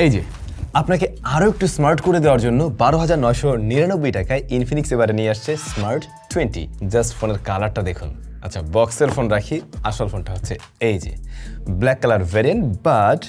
এই যে আপনাকে আরও একটু স্মার্ট করে দেওয়ার জন্য 12,999 টাকায় ইনফিনিক্স এবারে নিয়ে আসছে স্মার্ট 20। জাস্ট ফোনের কালারটা দেখুন। আচ্ছা, বক্সের ফোন রাখি, আসল ফোনটা হচ্ছে এই যে black colour variant, but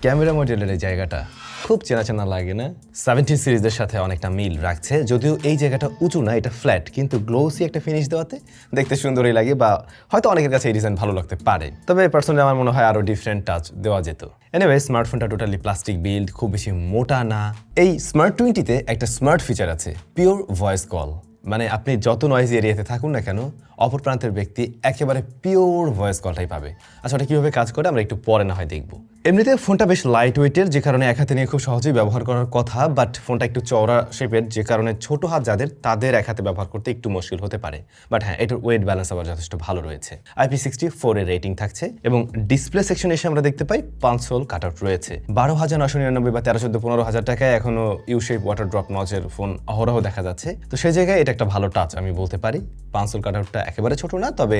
camera মডেলের এই জায়গাটা খুব চেনা চেনা লাগে না? 17 সিরিজের সাথে অনেকটা মিল রাখছে, যদিও এই জায়গাটা উঁচু না, এটা ফ্ল্যাট, কিন্তু গ্লোসি একটা ফিনিশ দেওয়াতে দেখতে সুন্দরই লাগে, বা হয়তো অনেকের কাছে এই ডিজাইন ভালো লাগতে পারে। তবে পার্সোনালি আমার মনে হয় আরও ডিফারেন্ট টাচ দেওয়া যেত। এনিওয়ে, স্মার্টফোনটা টোটালি প্লাস্টিক বিল্ড, খুব বেশি মোটা না। এই স্মার্ট 20-তে একটা স্মার্ট ফিচার আছে, পিওর ভয়েস কল। মানে আপনি যত নয়েজ এরিয়াতে থাকুন না কেন, অপর প্রান্তের ব্যক্তি একেবারে পিওর ভয়েস কলটাই পাবে। আচ্ছা, ওটা কীভাবে কাজ করে আমরা একটু পরে না হয় দেখবো। এমনিতে ফোনটা বেশ লাইট ওয়েটের, যে কারণে এক হাতে নিয়ে খুব সহজেই ব্যবহার করার কথা, বাট ফোনটা একটু চওড়া শেপের, যে কারণে ছোট হাত যাদের তাদের এক হাতে ব্যবহার করতে একটু মুশকিল হতে পারে। বাট হ্যাঁ, এটার ওয়েট ব্যালেন্স আবার যথেষ্ট ভালো রয়েছে। IP64 এর রেটিং থাকছে, এবং ডিসপ্লে সেকশনে এসে আমরা দেখতে পাই 5 হোল কাট আউট রয়েছে। 12,999 বা 13-14-15,000 টাকায় এখনো ইউ শেপ ওয়াটার ড্রপ নচের ফোন অহরহ দেখা যাচ্ছে। তো সেই জায়গায় এটা একটা ভালো টাচ আমি বলতে পারি। 5 হোল কাট আউটটা একেবারে ছোট না, তবে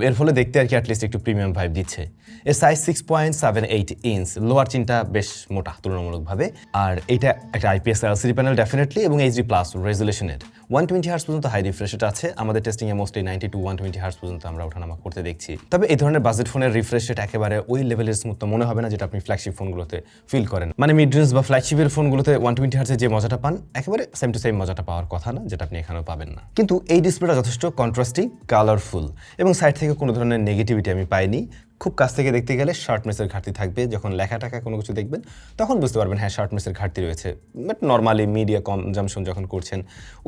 এর ফলে দেখতে আর কি অ্যাটলিস্ট একটু প্রিমিয়াম ভাইব দিচ্ছে। এর সাইজ 6.78 ইঞ্চ, লোয়ার চিনটা বেশ মোটা তুলনামূলকভাবে, আর এটা একটা IPS LCD প্যানেল ডেফিনেটলি, এবং HD+ রেজুলেশনের 120 হার্টজ পর্যন্ত হাই রিফ্রেশ রেট আছে। আমাদের testing A mostly 90 to 120 hertz পর্যন্ত আমরা ওঠানামা করতে দেখছি। তবে এই ধরনের বাজেট ফোনের রিফ্রেশ রেট একেবারে ওই লেভেলের স্মুথ তো মনে হবে না, যেটা আপনি ফ্ল্যাগশিপ ফোনগুলোতে ফিল করেন। মানে মিড রেঞ্জ বা ফ্ল্যাগশিপের ফোনগুলোতে 120 হার্টজে যে মজাটা পান, একেবারে সেম টু সেম মজাটা পাওয়ার কথা না, যেটা আপনি এখানেও পাবেন না। কিন্তু এই ডিসপ্লেটা যথেষ্ট কন্ট্রাস্টিং, কালারফুল, এবং সাইড থেকে কোনো ধরনের নেগেটিভিটি আমি পাইনি। খুব কাছ থেকে দেখতে গেলে শার্পনেসের ঘাটতি থাকবে, যখন লেখা টাকা কোনো কিছু দেখবেন তখন বুঝতে পারবেন হ্যাঁ শার্পনেসের ঘাটতি রয়েছে। বাট নর্মালি মিডিয়া কনজামশন যখন করছেন,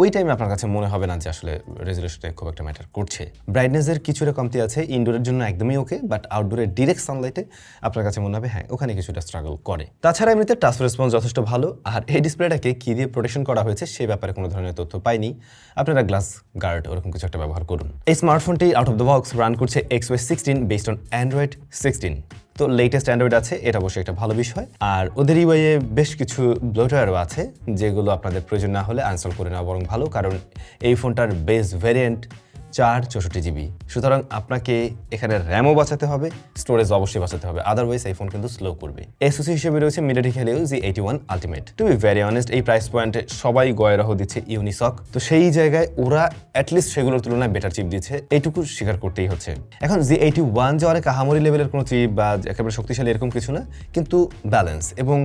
ওই টাইমে আপনার কাছে মনে হবে না যে আসলে রেজুলেশনে খুব একটা ম্যাটার করছে। ব্রাইটনেসের কিছুটা কমতি আছে, ইনডোরের জন্য একদমই ওকে, বাট আউটডোরে ডিরেক্ট সানলাইটে আপনার কাছে মনে হবে হ্যাঁ ওখানে কিছুটা স্ট্রাগল করে। তাছাড়া এমনিতে টাচ রেসপন্স যথেষ্ট ভালো, আর এই ডিসপ্লেটাকে কী দিয়ে প্রোটেকশন করা হয়েছে সেই ব্যাপারে কোনো ধরনের তথ্য পাইনি। আপনারা গ্লাস গার্ড ওরকম কিছু একটা ব্যবহার করুন। এই স্মার্টফোনটি out of the box run করছে XOS 16 বেসড অন Android 16। তো লেটেস্ট অ্যান্ড্রয়েড আছে, এটা অবশ্যই একটা ভালো বিষয়। আর ওদের ইউআইয়ে বেশ কিছু ব্লোটওয়্যারও আছে, যেগুলো আপনাদের প্রয়োজন না হলে আনইনস্টল করে নেওয়া বরং ভালো, কারণ এই ফোনটার বেস ভ্যারিয়েন্ট 464GB। সুতরাং আপনাকে এখানে র্যামও বাঁচাতে হবে, স্টোরেজ অবশ্যই বাঁচাতে হবে, আদারওয়াইজ এই ফোন কিন্তু স্লো করবে। এসওসি হিসেবে রয়েছে MediaTek Helio G81 Ultimate। To be very honest, এই প্রাইস পয়েন্টে সবাই গয়রাহ দিচ্ছে ইউনিসক, তো সেই জায়গায় ওরা অ্যাটলিস্ট সেগুলোর তুলনায় বেটার চিপ দিচ্ছে, এইটুকু স্বীকার করতেই হচ্ছে। এখন G81 যে অনেক আহামরি লেভেলের কোনো চিপ বা একেবারে শক্তিশালী এরকম কিছু না, কিন্তু ব্যালেন্স, এবং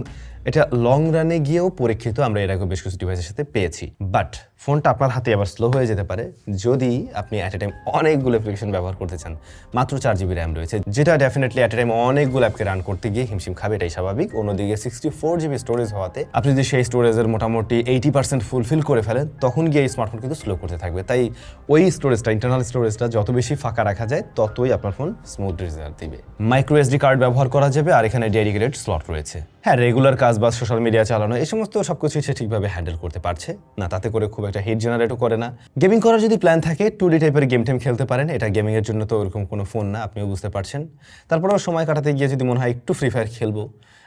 এটা লং রানে গিয়েও পরীক্ষিত আমরা এর আগে বেশ কিছু ডিভাইসের সাথে পেয়েছি। বাট ফোনটা আপনার হাতে আবার স্লো হয়ে যেতে পারে যদি আপনি অ্যাট এ টাইম অনেকগুলো অ্যাপ্লিকেশন ব্যবহার করতে চান। মাত্র 4GB র্যাম রয়েছে, যেটা ডেফিনেটলি অ্যাট এ টাইম অনেকগুলো অ্যাপকে রান করতে গিয়ে হিমশিম খাবে, এটাই স্বাভাবিক। অন্যদিকে 64GB স্টোরেজ হওয়াতে আপনি যদি সেই স্টোরেজের মোটামুটি 80% ফুলফিল করে ফেলেন, তখন গিয়ে এই স্মার্টফোন কিন্তু স্লো করতে থাকবে। তাই ওই স্টোরেজটা, ইন্টারনাল স্টোরেজটা যত বেশি ফাঁকা রাখা যায়, ততই আপনার ফোন স্মুথ রেজাল্ট দিবে। মাইক্রো SD কার্ড ব্যবহার করা যাবে, আর এখানে ডেডিকেটেড স্লট রয়েছে। হ্যাঁ, রেগুলার কাজ বা সোশ্যাল মিডিয়া চালানো, এই সমস্ত সবকিছুই সে ঠিকভাবে হ্যান্ডেল করতে পারছে না, তাতে করে খুব একটা হিট জেনারেটও করে না। গেমিং করার যদি প্ল্যান থাকে, 2D টাইপের গেম টেম খেলতে পারেন। এটা গেমিং এর জন্য তো ওরকম কোনো ফোন না, আপনিও বুঝতে পারছেন। তারপরেও সময় কাটাতে গিয়ে যদি মনে হয় একটু ফ্রি ফায়ার খেলবো,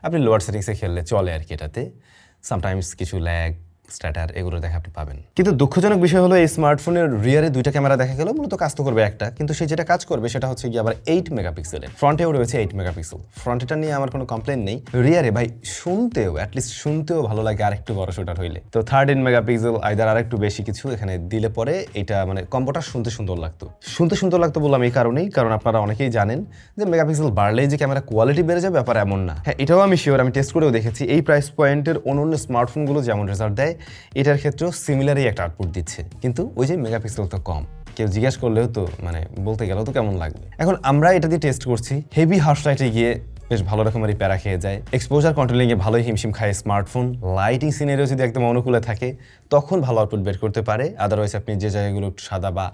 আপনি লোয়ার সেটিংসে খেললে চলে আর কি। এটাতে সামটাইমস কিছু ল্যাগ, স্ট্যাটার এগুলো দেখা আপনি পাবেন। কিন্তু দুঃখজনক বিষয় হলো এই স্মার্টফোনের রিয়ারে 2টা ক্যামেরা দেখা গেল, মূলত কাজ তো করবে একটা, কিন্তু সে যেটা কাজ করবে সেটা হচ্ছে কি আবার 8 মেগাপিক্সেলের। ফ্রন্টেও রয়েছে 8 মেগাপিক্সেল। ফ্রন্টেটা নিয়ে আমার কোনো কমপ্লেন নেই। রিয়ারে ভাই অ্যাটলিস্ট শুনতেও ভালো লাগে আরেকটু বড় শুটার হইলে। তো 13 মেগাপিক্সেল আইদার আরেকটু বেশি কিছু এখানে দিলে পরে এটা মানে কম্বোটা শুনতে সুন্দর লাগতো বললাম এই কারণেই, কারণ আপনারা অনেকেই জানেন যে মেগাপিক্সেল বাড়লেই যে ক্যামেরা কোয়ালিটি বেড়ে যাবে, ব্যাপার এমন না। হ্যাঁ, এটাও আমি শিওর, আমি টেস্ট করেও দেখেছি। এই প্রাইস পয়েন্টের অন্য স্মার্টফোনগুলো যেমন রেজাল্ট দেয়, এটার ক্ষেত্রেও সিমিলারই একটা আউটপুট দিচ্ছে, কিন্তু ওই যে মেগাপিক্সেল তো কম। কেউ জিজ্ঞাসা করলেও তো মানে বলতে গেলেও তো কেমন লাগবে। এখন আমরা এটা দিয়ে টেস্ট করছি, হেভি হার্শ লাইটে গিয়ে বেশ ভালো রকমেরই প্যারা খেয়ে যায়। এক্সপোজার কন্ট্রোলিংয়ে ভালোই হিমশিম খায় স্মার্টফোন। লাইটিং সিনারিও যদি একদম অনুকূলে থাকে, তখন ভালো আউটপুট বের করতে পারে। আদারওয়াইজ আপনি যে জায়গাগুলো একটু সাদা বা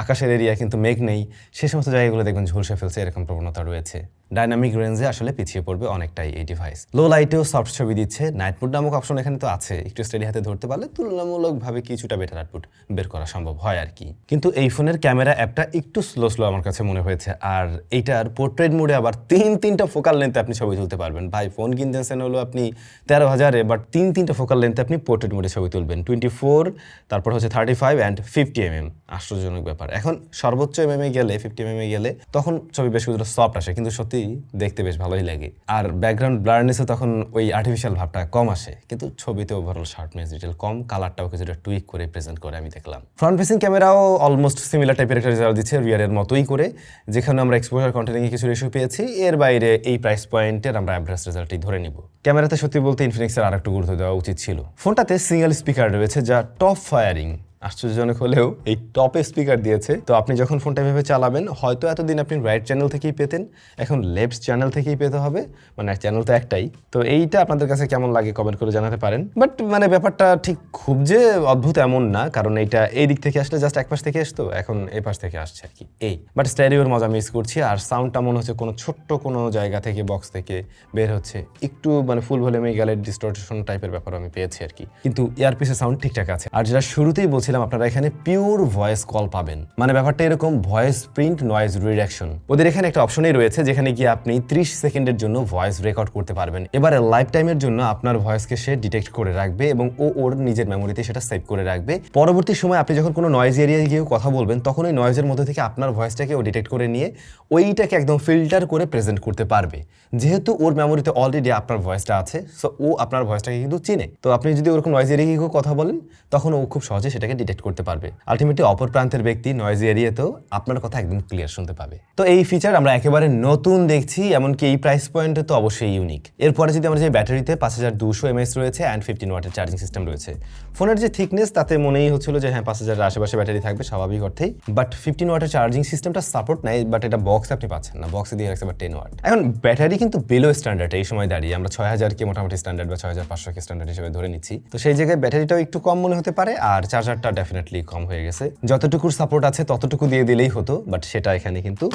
আকাশের এরিয়া কিন্তু মেঘ নেই, সে সমস্ত জায়গাগুলো দেখবেন ঝলসে ফেলছে, এরকম প্রবণতা রয়েছে। ডাইনামিক রেঞ্জে আসলে পিছিয়ে পড়বে অনেকটাই এই ডিভাইস। লো লাইটেও সফট ছবি দিচ্ছে, নাইট মোড নামক অপশন এখানে তো আছে, একটু স্টেডি হাতে ধরতে পারলে তুলনামূলকভাবে কিছুটা বেটার আউটপুট বের করা সম্ভব হয় আর কি। কিন্তু এই ফোনের ক্যামেরা অ্যাপটা একটু স্লো আমার কাছে মনে হয়েছে, আর এইটার পোর্ট্রেট মোডে আবার তিনটা ফোকাল লেন্থে আপনি ছবি তুলতে পারবেন। ভাই ফোন কিনতেছেন হলো আপনি 13,000-এ, বাট তিনটা ফোকাল লেন্থে আপনি পোর্ট্রেট মোডে ছবি তুলবেন, 24, তারপর হচ্ছে 35 and 50mm। আশ্চর্যজনক ব্যাপার। এখন সর্বোচ্চ mm-এ গেলে, 50mm-এ গেলে তখন ছবি বেশ কিছুটা সফট আসে, কিন্তু সত্যি সত্যি দেখতে বেশ ভালোই লাগে। আর ব্যাকগ্রাউন্ড ব্লারনেসে তখন ওই আর্টিফিশিয়াল ভাবটা কম আসে, কিন্তু ছবিতে ওভারঅল শার্পনেস ডিটেল কম, কালারটাও কিছুটা টুইক করে প্রেজেন্ট করে আমি দেখলাম। ফ্রন্ট ফেসিং ক্যামেরাও অলমোস্ট সিমিলার টাইপের একটা রেজাল্ট দিচ্ছে রিয়ারের মতোই করে, যেখানে আমরা এক্সপোজার কন্টেন্টে কিছু রেশিও পেয়েছি। এর বাইরে এই প্রাইস পয়েন্টের আমরা অ্যাভারেজ রেজাল্টই ধরে নিব। ক্যামেরাতে সত্যি বলতে ইনফিনিক্সের আরেকটু গুরুত্ব দেওয়া উচিত ছিল। ফোনটাতে সিঙ্গেল স্পিকার রয়েছে যা টপ ফায়ারিং। আশ্চর্যজনক হলেও এই টপে স্পিকার দিয়েছে, তো আপনি যখন ফোনটা ভেবে চালাবেন হয়তো এতদিন আপনি রাইট চ্যানেল থেকেই পেতেন, এখন লেফট চ্যানেল থেকেই পেতে হবে, মানে চ্যানেল তো একটাই। তো এইটা আপনাদের কাছে কেমন লাগে কমেন্ট করে জানাতে পারেন। বাট মানে ব্যাপারটা ঠিক খুব যে অদ্ভুত এমন না, কারণ এইটা এই দিক থেকে আসলে জাস্ট এক পাশ থেকে আসতো, এখন এই পাশ থেকে আসছে আর কি। এই বাট স্টেরিওর মজা মিস করছি, আর সাউন্ডটা মনে হচ্ছে কোনো ছোট্ট কোনো জায়গা থেকে বক্স থেকে বের হচ্ছে, একটু মানে ফুল ভলিউমে গেলে ডিস্টর্শন টাইপের ব্যাপার আমি পেয়েছি আর কি, কিন্তু ইয়ারপিসের সাউন্ড ঠিকঠাক আছে। আর যেটা শুরুতেই বলছিলাম, আপনারা এখানে পিওর ভয়েস কল পাবেন, মানে ব্যাপারটা এরকম ভয়েস প্রিন্ট নয়েজ রিডাকশন। ওদের এখানে একটা অপশনই রয়েছে যেখানে গিয়ে আপনি 30 সেকেন্ডের জন্য ভয়েস রেকর্ড করতে পারবেন। এবারে লাইফ টাইমের জন্য আপনার ভয়েসকে সে ডিটেক্ট করে রাখবে এবং ওর নিজের মেমোরিতে সেটা সেভ করে রাখবে। পরবর্তী সময় আপনি যখন কোনো নয়েজ এরিয়ায় গিয়ে কথা বলবেন, তখন ওই নয়েজের মধ্যে থেকে আপনার ভয়েসটাকে ও ডিটেক্ট করে নিয়ে ওইটাকে একদম ফিল্টার করে প্রেজেন্ট করতে পারবে। যেহেতু ওর মেমোরিতে অলরেডি আপনার ভয়েসটা আছে, সো ও আপনার ভয়েসটাকে কিন্তু চিনে। তো আপনি যদি ওরকম নয়েজ এরিয়ায় গিয়ে কথা বলেন, তখন ও খুব সহজে সেটাকে ডিটেক্ট করতে পারবে। আলটিমেটলি অপর প্রান্তের ব্যক্তি নয়েজ এরিয়াতেও আপনার কথা একদম ক্লিয়ার শুনতে পাবে। তো এই ফিচার আমরা একেবারে নতুন দেখছি, এমনকি এই প্রাইস পয়েন্টে তো অবশ্যই ইউনিক। এরপরে যদি আমরা যে ব্যাটারিতে 5200 mAh রয়েছে অ্যান্ড 15 ওয়াটের চার্জিং সিস্টেম রয়েছে। ফোনের যে থিকনেস তাতে মনেই হচ্ছিল যে হ্যাঁ 5000 আশেপাশে ব্যাটারি থাকবে স্বাভাবিক অর্থেই, বাট 15 ওয়াটের চার্জিং সিস্টেমটা সাপোর্ট নেয়, বাট এটা বক্সে আপনি পাচ্ছেন না, বক্সে দিয়ে রাখছে 10 ওয়াট। এখন ব্যাটারি কিন্তু বিলো স্ট্যান্ডার্ড এই সময় দাঁড়িয়ে, আমরা 6000কে মোটামুটি স্ট্যান্ডার্ড বা 6500কে স্ট্যান্ডার্ড হিসেবে ধরে নিচ্ছি। তো সেই জায়গায় ব্যাটারিটাও একটু কম মনে হতে পারে, আর চার্জারটা ডেফিনেটলি কম হয়ে গেছে। যতটুকুর সাপোর্ট আছে ততটুকু দিয়ে দিলেই হতো, বাট সেটা এখানে কিন্তু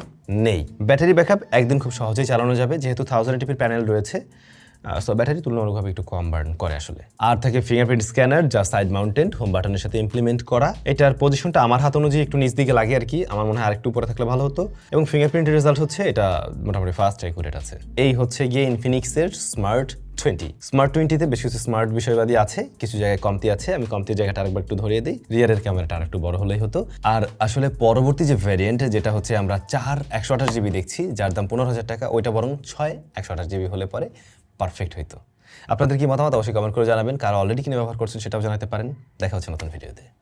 নেই। ব্যাটারি ব্যাকআপ একদিন খুব সহজেই চালানো যাবে, যেহেতু 1000 mAh প্যানেল রয়েছে, সো ব্যাটারি তুলনামূলকভাবে একটু কম বার্ন করে আসলে। আর থাকে ফিঙ্গারপ্রিন্ট স্ক্যানার, যা সাইড মাউন্টেড হোম বাটনের সাথে ইমপ্লিমেন্ট করা। এটার পজিশনটা আমার হাত অনুযায়ী একটু নিচ দিকে লাগে আর কি, আমার মনে হয় আরেকটু উপরে থাকলে ভালো হতো। এবং ফিঙ্গারপ্রিন্টের রেজাল্ট হচ্ছে এটা মোটামুটি ফাস্ট অ্যাকুরেট আছে। এই হচ্ছে গিয়ে ইনফিনিক্সের স্মার্ট 20। স্মার্ট 20-তে বেশ কিছু স্মার্ট বিষয়বাদী আছে, কিছু জায়গায় কমতি আছে। আমি কমতির জায়গাটা আরেকবার একটু ধরিয়ে দিই। রিয়ারের ক্যামেরাটা আরেকটু বড় হলেই হতো। আর আসলে পরবর্তী যে ভ্যারিয়েন্ট, যেটা হচ্ছে আমরা 4 128GB দেখছি, যার দাম 15,000 টাকা, ওইটা বরং 6 128GB হলে পরে পারফেক্ট হইতো। আপনাদের কি মতামত অবশ্যই কমেন্ট করে জানাবেন। কারা অলরেডি কিনে ব্যবহার করছেন সেটাও জানাতে পারেন। দেখা হচ্ছে নতুন ভিডিওতে।